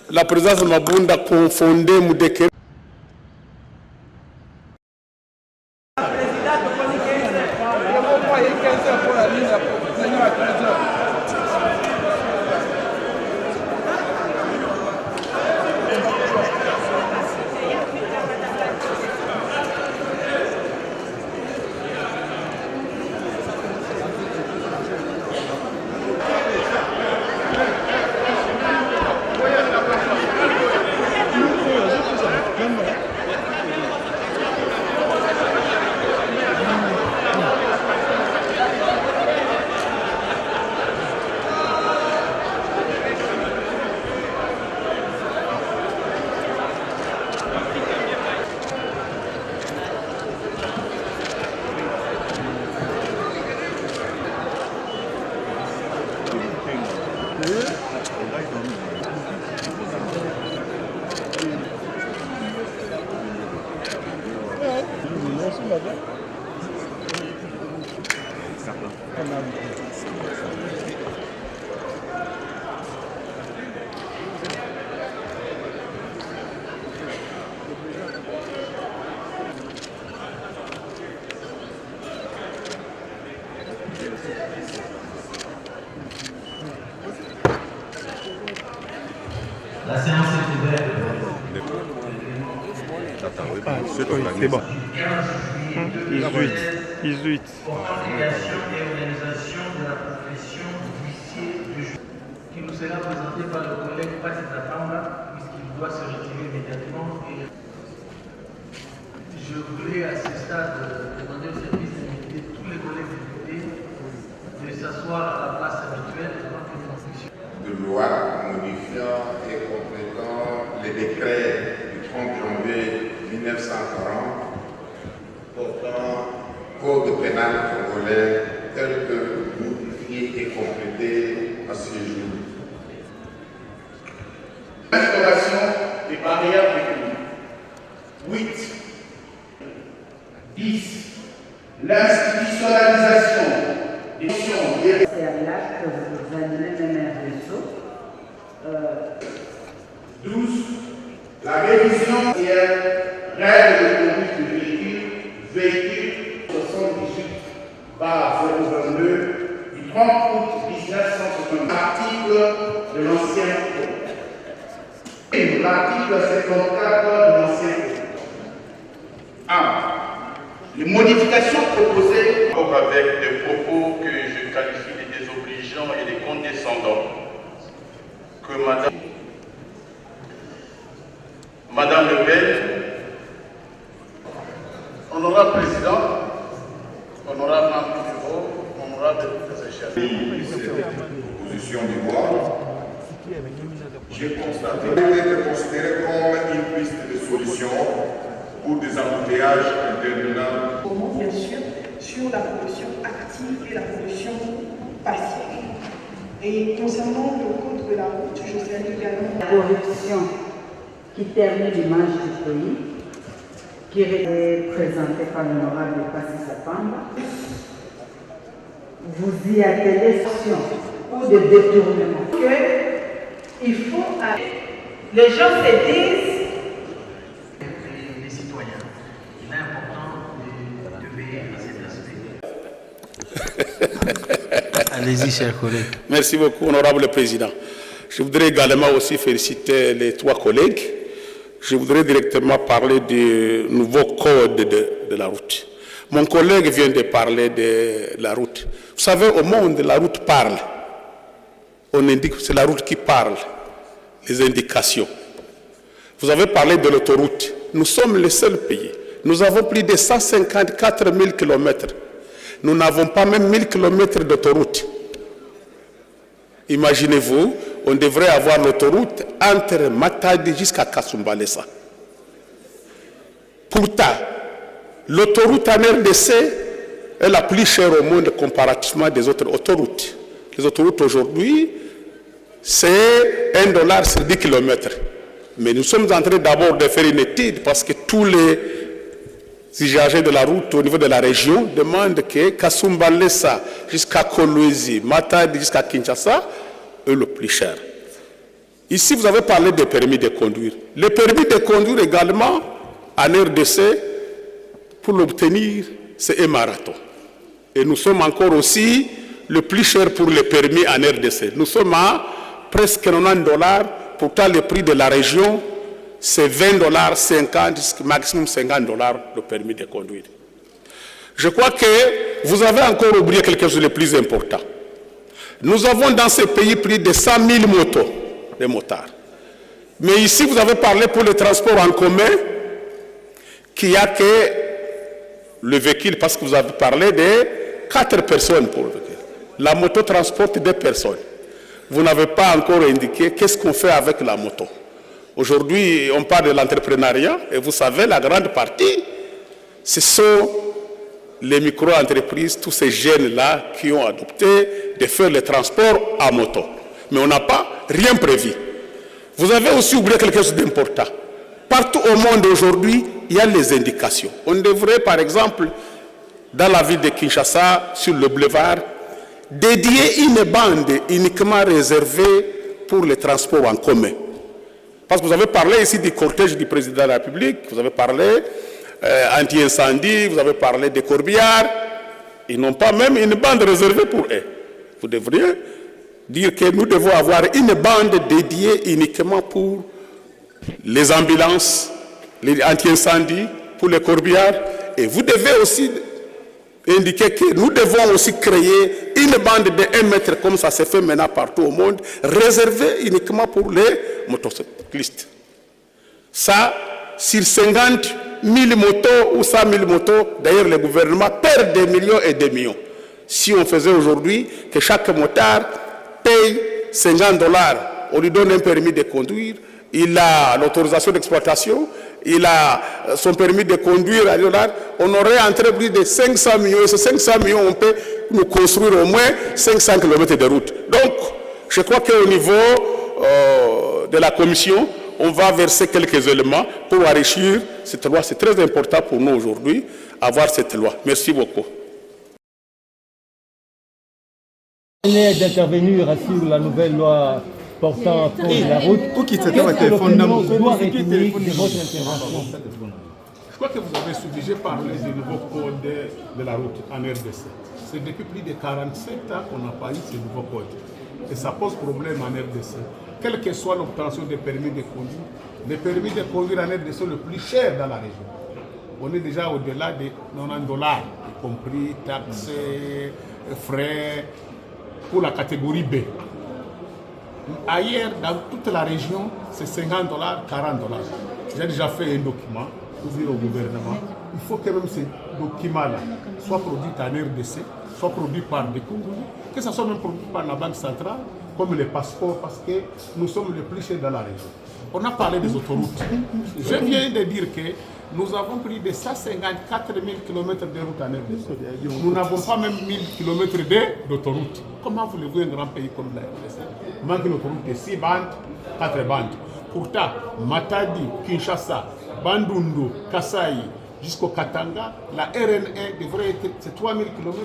La présidence Mabunda confondait Moudeke. La séance est ouverte. C'est bon. 18. Organisation et organisation de la profession d'huissier de justice qui nous sera présenté par le collègue Patita Pamba, puisqu'il doit se retirer immédiatement. Et je voulais à ce stade demander au service d'inviter tous les collègues députés de s'asseoir à la place habituelle avant que nous puissions. De loi modifiant et complétant les décrets du 30 janvier 1940 portant code pénal congolais tel que modifié et complété à ce jour. L'instauration des barrières techniques. 8. 10. L'institutionnalisation des missions des... C'est à l'acte que vous animez même un réseau. 12. La révision des règles de conduite de véhicules 78/022 du 30 août 1960. Article de l'ancien code. L'article 54 de l'ancien code. 1. Les modifications proposées avec des propos que je qualifie de désobligeants et de condescendants que Madame Le Pen, honorable président, honorable membre du bureau, honorable député chef. Position du bois, j'ai constaté qu'elle était considérée comme une piste de solution pour des embouteillages interminants. Bien sûr, sur la pollution active et la pollution passive. Et concernant le code de la route, je salue également la corruption qui termine l'image du pays, qui est présentée par l'honorable Patita Pamba. Vous y attelez ou de détournement. Il faut... Les gens se disent... Les citoyens. Il est important de veiller à cet aspect. Allez-y, chers collègues. Merci beaucoup, honorable président. Je voudrais également aussi féliciter les 3 collègues. Je voudrais directement parler du nouveau code de la route. Mon collègue vient de parler de la route. Vous savez, au monde, la route parle. On indique que c'est la route qui parle, les indications. Vous avez parlé de l'autoroute. Nous sommes le seul pays. Nous avons plus de 154 000 km. Nous n'avons pas même 1000 km d'autoroute. Imaginez-vous, on devrait avoir l'autoroute entre Matadi jusqu'à Kasumbalesa. Pourtant, l'autoroute en RDC est la plus chère au monde comparativement des autres autoroutes. Les autoroutes aujourd'hui, c'est $1 sur 10 km. Mais nous sommes en train d'abord de faire une étude parce que tous les usagers de la route au niveau de la région demandent que Kasumbalesa jusqu'à Kolwezi, Matadi jusqu'à Kinshasa est le plus cher. Ici, vous avez parlé des permis de conduire. Les permis de conduire également, en RDC, pour l'obtenir, c'est un marathon. Et nous sommes encore aussi le plus cher pour les permis en RDC. Nous sommes à presque $90. Pourtant, le prix de la région, c'est $20, 50, maximum $50 le permis de conduire. Je crois que vous avez encore oublié quelque chose de plus important. Nous avons dans ce pays plus de 100 000 motos, de motards. Mais ici, vous avez parlé pour le transport en commun, qu'il n'y a que le véhicule, parce que vous avez parlé de 4 personnes pour le véhicule. La moto transporte 2 personnes. Vous n'avez pas encore indiqué qu'est-ce qu'on fait avec la moto. Aujourd'hui, on parle de l'entrepreneuriat, et vous savez, la grande partie, ce sont les micro-entreprises, tous ces jeunes-là qui ont adopté de faire le transport à moto. Mais on n'a pas rien prévu. Vous avez aussi oublié quelque chose d'important. Partout au monde aujourd'hui, il y a les indications. On devrait, par exemple, dans la ville de Kinshasa, sur le boulevard, dédier une bande uniquement réservée pour les transports en commun. Parce que vous avez parlé ici du cortège du président de la République, vous avez parlé anti-incendie, vous avez parlé des corbillards. Ils n'ont pas même une bande réservée pour eux. Vous devriez dire que nous devons avoir une bande dédiée uniquement pour les ambulances, les anti-incendies, pour les corbillards. Et vous devez aussi indiquer que nous devons aussi créer une bande de 1 mètre, comme ça se fait maintenant partout au monde, réservée uniquement pour les motocyclistes. Ça, sur 50 000 motos ou 100 000 motos, d'ailleurs le gouvernement perd des millions et des millions. Si on faisait aujourd'hui que chaque motard paye $50, on lui donne un permis de conduire, il a l'autorisation d'exploitation, il a son permis de conduire à $, on aurait entré plus de 500 millions, et ces 500 millions, on peut nous construire au moins 500 km de route. Donc, je crois qu'au niveau de la commission, on va verser quelques éléments pour enrichir cette loi. C'est très important pour nous aujourd'hui, avoir cette loi. Merci beaucoup. D'intervenir sur la nouvelle loi portant code de la route. Qu'est-ce que l'opinion doit retenir de votre intervention? Je crois que vous avez suivi, j'ai parlé du nouveau code de la route en RDC. C'est depuis plus de 47 ans qu'on n'a pas eu ce nouveau code. Et ça pose problème en RDC. Quelle que soit l'obtention des permis de conduire, les permis de conduire en RDC sont le plus cher dans la région. On est déjà au-delà de $90, y compris taxes, frais, pour la catégorie B. Ailleurs, dans toute la région, c'est $50, $40. J'ai déjà fait un document pour dire au gouvernement, il faut que même ces documents-là soient produits en RDC, soient produits par des Congolais, que ce soit même produit par la Banque centrale, comme les passeports, parce que nous sommes les plus chers dans la région. On a parlé des autoroutes. Je viens de dire que nous avons pris de 154 000 km de route en RDC. Nous n'avons pas même 1000 km d'autoroute. Comment voulez-vous un grand pays comme la RDC manque une autoroute de 6 bandes, 4 bandes. Pourtant, Matadi, Kinshasa, Bandundu, Kasai, jusqu'au Katanga, la RN1 devrait être, c'est 3000 km,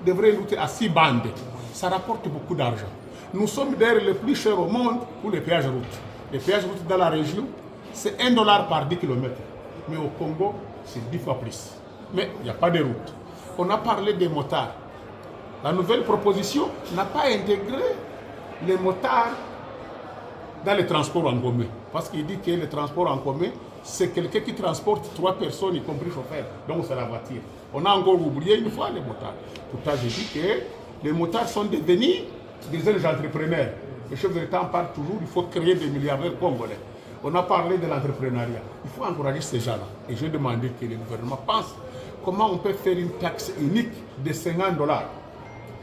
devrait router à 6 bandes. Ça rapporte beaucoup d'argent. Nous sommes d'ailleurs les plus chers au monde pour les péages routes. Les péages routes dans la région, c'est $1 par 10 km. Mais au Congo, c'est 10 fois plus. Mais il n'y a pas de route. On a parlé des motards. La nouvelle proposition n'a pas intégré les motards dans les transports en commun. Parce qu'il dit que le transport en commun, c'est quelqu'un qui transporte 3 personnes, y compris chauffeur. Donc c'est la voiture. On a encore oublié une fois les motards. Pourtant, j'ai dit que les motards sont devenus des jeunes entrepreneurs. Le chef de l'État en parle toujours, il faut créer des milliardaires congolais. On a parlé de l'entrepreneuriat. Il faut encourager ces gens-là. Et j'ai demandé que le gouvernement pense comment on peut faire une taxe unique de $50.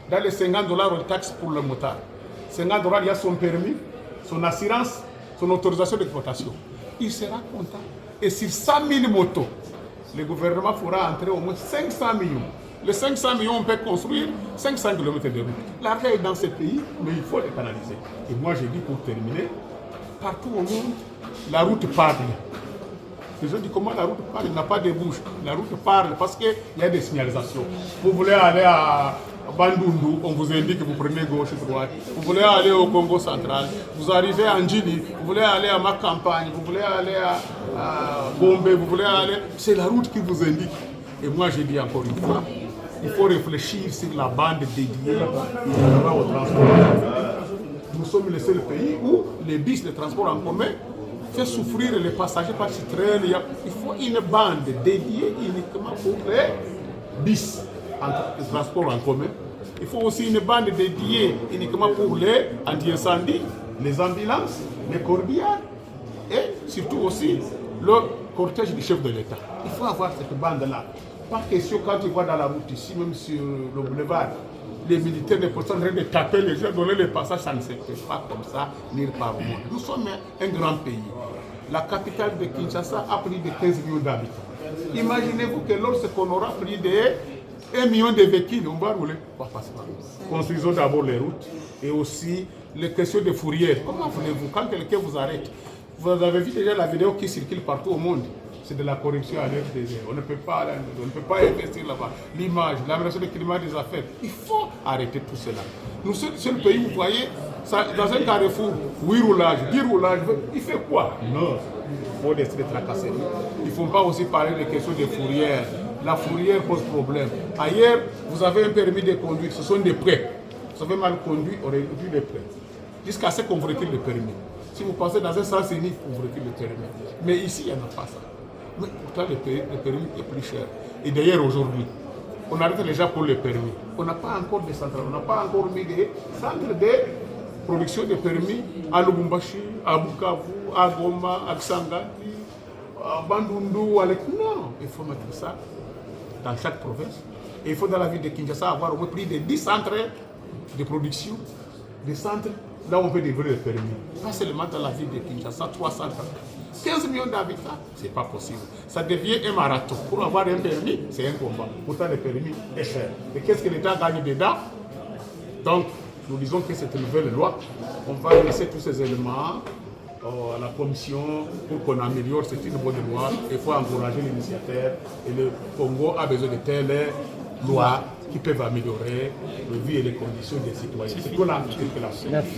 Dans les $50, on taxe pour le motard. $50, il y a son permis, son assurance, son autorisation d'exploitation. Il sera content. Et sur 100 000 motos, le gouvernement fera entrer au moins 500 millions. Les 500 millions, on peut construire 500 km de route. L'argent est dans ce pays, mais il faut les canaliser. Et moi, j'ai dit pour terminer, partout au monde, la route parle. Les gens disent comment la route parle, il n'a pas de bouche. La route parle parce qu'il y a des signalisations. Vous voulez aller à Bandundu, on vous indique que vous prenez gauche et droite. Vous voulez aller au Congo central, vous arrivez à Ndjili, vous voulez aller à ma campagne, vous voulez aller à Gombe, vous voulez aller... C'est la route qui vous indique. Et moi, je dis encore une fois, il faut réfléchir sur la bande dédiée au transport. Nous sommes le seul pays où les bus de transport en commun fait souffrir les passagers parce qu'ils traînent. Il faut une bande dédiée uniquement pour les bus de transport en commun. Il faut aussi une bande dédiée uniquement pour les anti-incendies, les ambulances, les corbillards et surtout aussi le cortège du chef de l'État. Il faut avoir cette bande-là. Pas question quand tu vois dans la route ici, même sur le boulevard, les militaires des postes sont en train de taper les gens, donner les passages, ça ne se fait pas comme ça, nulle part au monde. Nous sommes un grand pays. La capitale de Kinshasa a plus de 15 millions d'habitants. Imaginez-vous que lorsqu'on aura plus de 1 million de véhicules, on va rouler. On va passer par là. Construisons d'abord les routes et aussi les questions de fourrières. Comment voulez-vous, quand quelqu'un vous arrête, vous avez vu déjà la vidéo qui circule partout au monde. C'est de la corruption à l'air des airs. On ne peut pas investir là-bas. L'image, l'amélioration du climat des affaires. Il faut arrêter tout cela. Nous sommes le pays, vous voyez, ça, dans un carrefour, 8 roulages, 10 roulages, il fait quoi? Non, il faut laisser les tracasseries. Il ne faut pas aussi parler des questions de fourrières. La fourrière pose problème. Ailleurs, vous avez un permis de conduire, ce sont des prêts. Vous avez mal conduit, on réduit les prêts. Jusqu'à ce qu'on vous retire le permis. Si vous passez dans un sens unique, on vous retire le permis. Mais ici, il n'y en a pas ça. Mais pourtant, le permis est plus cher. Et d'ailleurs, aujourd'hui, on arrête les gens pour le permis. On n'a pas encore de centrales, on n'a pas encore mis des centres de production de permis à Lubumbashi, à Bukavu, à Goma, à Kisangani, à Bandundu, à Non, il faut mettre ça dans chaque province. Et il faut dans la ville de Kinshasa avoir au moins plus de 10 centres de production, des centres là où on peut livrer le permis. Pas seulement dans la ville de Kinshasa, 3 centres. 15 millions d'habitants, c'est pas possible. Ça devient un marathon. Pour avoir un permis, c'est un combat. Pourtant, le permis est cher. Et qu'est-ce que l'État gagne dedans? Donc, nous disons que cette nouvelle loi, on va laisser tous ces éléments à la commission pour qu'on améliore. C'est une bonne loi. Il faut encourager l'initiateur. Et le Congo a besoin de telles lois qui peuvent améliorer la vie et les conditions des citoyens. C'est pour la circulation. Merci.